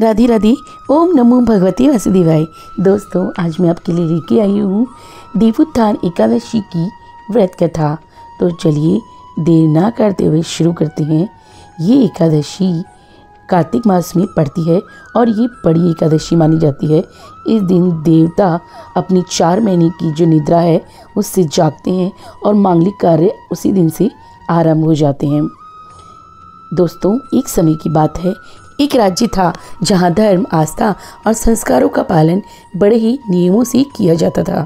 राधे राधे। ओम नमो भगवते वासुदेवाय। दोस्तों, आज मैं आपके लिए लेके आई हूँ देवोत्थान एकादशी की व्रत कथा। तो चलिए देर ना करते हुए शुरू करते हैं। ये एकादशी कार्तिक मास में पड़ती है और ये बड़ी एकादशी मानी जाती है। इस दिन देवता अपनी 4 महीने की जो निद्रा है उससे जागते हैं और मांगलिक कार्य उसी दिन से आरंभ हो जाते हैं। दोस्तों, एक समय की बात है, एक राज्य था जहाँ धर्म, आस्था और संस्कारों का पालन बड़े ही नियमों से किया जाता था।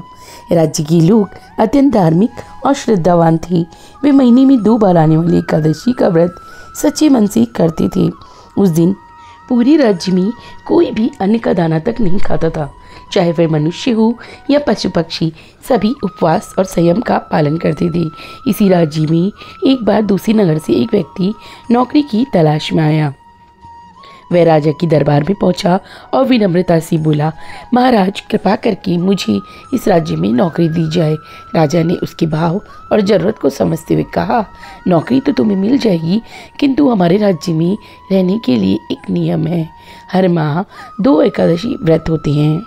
राज्य के लोग अत्यंत धार्मिक और श्रद्धावान थे। वे महीने में 2 बार आने वाली एकादशी का व्रत सच्चे मन से करते थे। उस दिन पूरे राज्य में कोई भी अन्न का दाना तक नहीं खाता था, चाहे वह मनुष्य हो या पशु पक्षी। सभी उपवास और संयम का पालन करते थे। इसी राज्य में एक बार दूसरे नगर से एक व्यक्ति नौकरी की तलाश में आया। वह राजा की दरबार में पहुंचा और विनम्रता से बोला, महाराज, कृपा करके मुझे इस राज्य में नौकरी दी जाए। राजा ने उसके भाव और ज़रूरत को समझते हुए कहा, नौकरी तो तुम्हें मिल जाएगी, किंतु हमारे राज्य में रहने के लिए एक नियम है। हर माह 2 एकादशी व्रत होते हैं।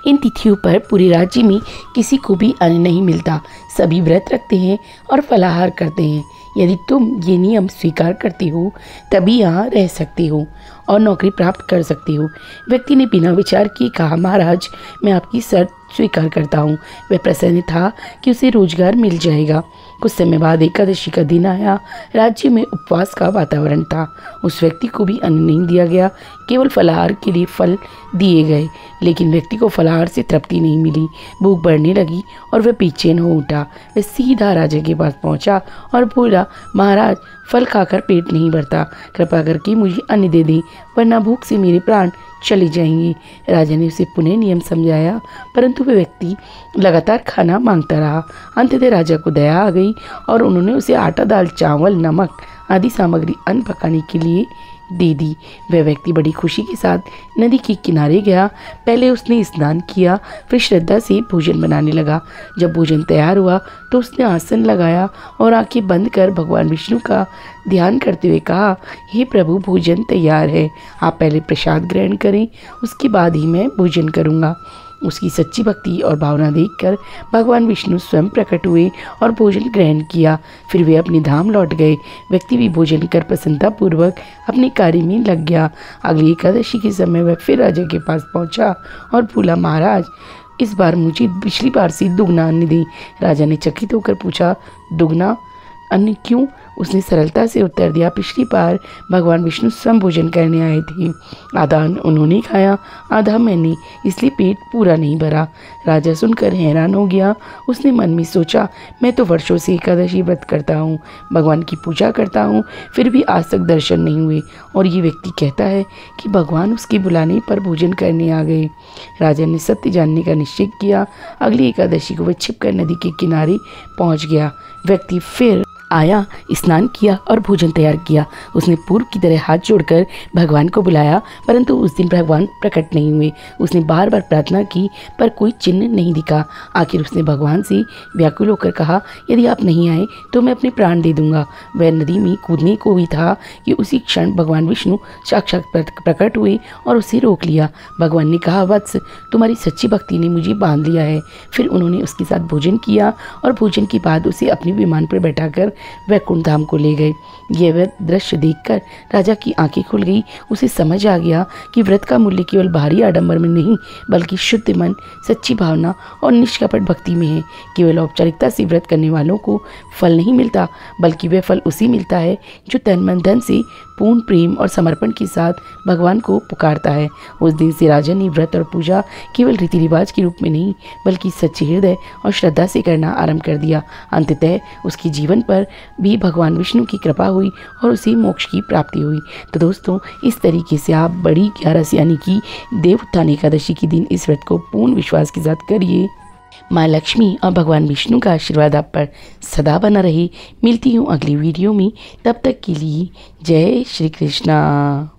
इन तिथियों पर पूरे राज्य में किसी को भी अन्न नहीं मिलता। सभी व्रत रखते हैं और फलाहार करते हैं। यदि तुम ये नियम स्वीकार करते हो तभी यहाँ रह सकते हो और नौकरी प्राप्त कर सकते हो। व्यक्ति ने बिना विचार किए कहा, महाराज, मैं आपकी शर्त स्वीकार करता हूँ। वह प्रसन्न था कि उसे रोजगार मिल जाएगा। कुछ समय बाद एकादशी का दिन आया। राज्य में उपवास का वातावरण था। उस व्यक्ति को भी अन्न नहीं दिया गया, केवल फलाहार के लिए फल दिए गए। लेकिन व्यक्ति को फलाहार से तृप्ति नहीं मिली। भूख बढ़ने लगी और वह बेचैन हो उठा। वह सीधा राजा के पास पहुंचा और बोला, महाराज, फल खाकर पेट नहीं भरता, कृपा करके मुझे अन्न दे दें, वरना भूख से मेरे प्राण चले जाएंगे। राजा ने उसे पुनः नियम समझाया, परंतु वह व्यक्ति लगातार खाना मांगता रहा। अंततः राजा को दया आ गई और उन्होंने उसे आटा, दाल, चावल, नमक आदि सामग्री अन्न पकाने के लिए दे दी। वह व्यक्ति बड़ी खुशी के साथ नदी के किनारे गया। पहले उसने स्नान किया, फिर श्रद्धा से भोजन बनाने लगा। जब भोजन तैयार हुआ तो उसने आसन लगाया और आंखें बंद कर भगवान विष्णु का ध्यान करते हुए कहा, हे प्रभु, भोजन तैयार है, आप पहले प्रसाद ग्रहण करें, उसके बाद ही मैं भोजन करूँगा। उसकी सच्ची भक्ति और भावना देखकर भगवान विष्णु स्वयं प्रकट हुए और भोजन ग्रहण किया। फिर वे अपने धाम लौट गए। व्यक्ति भी भोजन कर प्रसन्नतापूर्वक अपने कार्य में लग गया। अगली एकादशी के समय वह फिर राजा के पास पहुंचा और बोला, महाराज, इस बार मुझे पिछली बार से दुगना अन्न दें। राजा ने चकित होकर पूछा, दुगना अन्न क्यों? उसने सरलता से उत्तर दिया, पिछली बार भगवान विष्णु स्वयं भोजन करने आए थे। आधा अन्न उन्होंने खाया, आधा मैंने, इसलिए पेट पूरा नहीं भरा। राजा सुनकर हैरान हो गया। उसने मन में सोचा, मैं तो वर्षों से एकादशी व्रत करता हूँ, भगवान की पूजा करता हूँ, फिर भी आज तक दर्शन नहीं हुए, और ये व्यक्ति कहता है कि भगवान उसके बुलाने पर भोजन करने आ गए। राजा ने सत्य जानने का निश्चय किया। अगली एकादशी को वह छिपकर नदी के किनारे पहुँच गया। व्यक्ति फिर आया, स्नान किया और भोजन तैयार किया। उसने पूर्व की तरह हाथ जोड़कर भगवान को बुलाया, परंतु उस दिन भगवान प्रकट नहीं हुए। उसने बार बार प्रार्थना की पर कोई चिन्ह नहीं दिखा। आखिर उसने भगवान से व्याकुल होकर कहा, यदि आप नहीं आए तो मैं अपने प्राण दे दूंगा। वह नदी में कूदने को भी था कि उसी क्षण भगवान विष्णु साक्षात प्रकट हुए और उसे रोक लिया। भगवान ने कहा, वत्स, तुम्हारी सच्ची भक्ति ने मुझे बांध लिया है। फिर उन्होंने उसके साथ भोजन किया और भोजन के बाद उसे अपने विमान पर बैठाकर वैकुंठ धाम को ले गए। यह दृश्य देखकर राजा की आंखें खुल गई। उसे समझ आ गया कि व्रत का मूल्य केवल बाहरी आडंबर में नहीं, बल्कि शुद्ध मन, सच्ची भावना और निष्कपट भक्ति में है। केवल औपचारिकता से व्रत करने वालों को फल नहीं मिलता, बल्कि वह फल उसी मिलता है जो तन मन धन से पूर्ण प्रेम और समर्पण के साथ भगवान को पुकारता है। उस दिन से राजा ने व्रत और पूजा केवल रीति रिवाज के रूप में नहीं, बल्कि सच्चे हृदय और श्रद्धा से करना आरंभ कर दिया। अंततः उसके जीवन पर भी भगवान विष्णु की कृपा हुई और उसे मोक्ष की प्राप्ति हुई। तो दोस्तों, इस तरीके से आप बड़ी 11 यानी कि देवोत्थान एकादशी के दिन इस व्रत को पूर्ण विश्वास के साथ करिए। माँ लक्ष्मी और भगवान विष्णु का आशीर्वाद आप पर सदा बना रहे। मिलती हूँ अगली वीडियो में, तब तक के लिए जय श्री कृष्णा।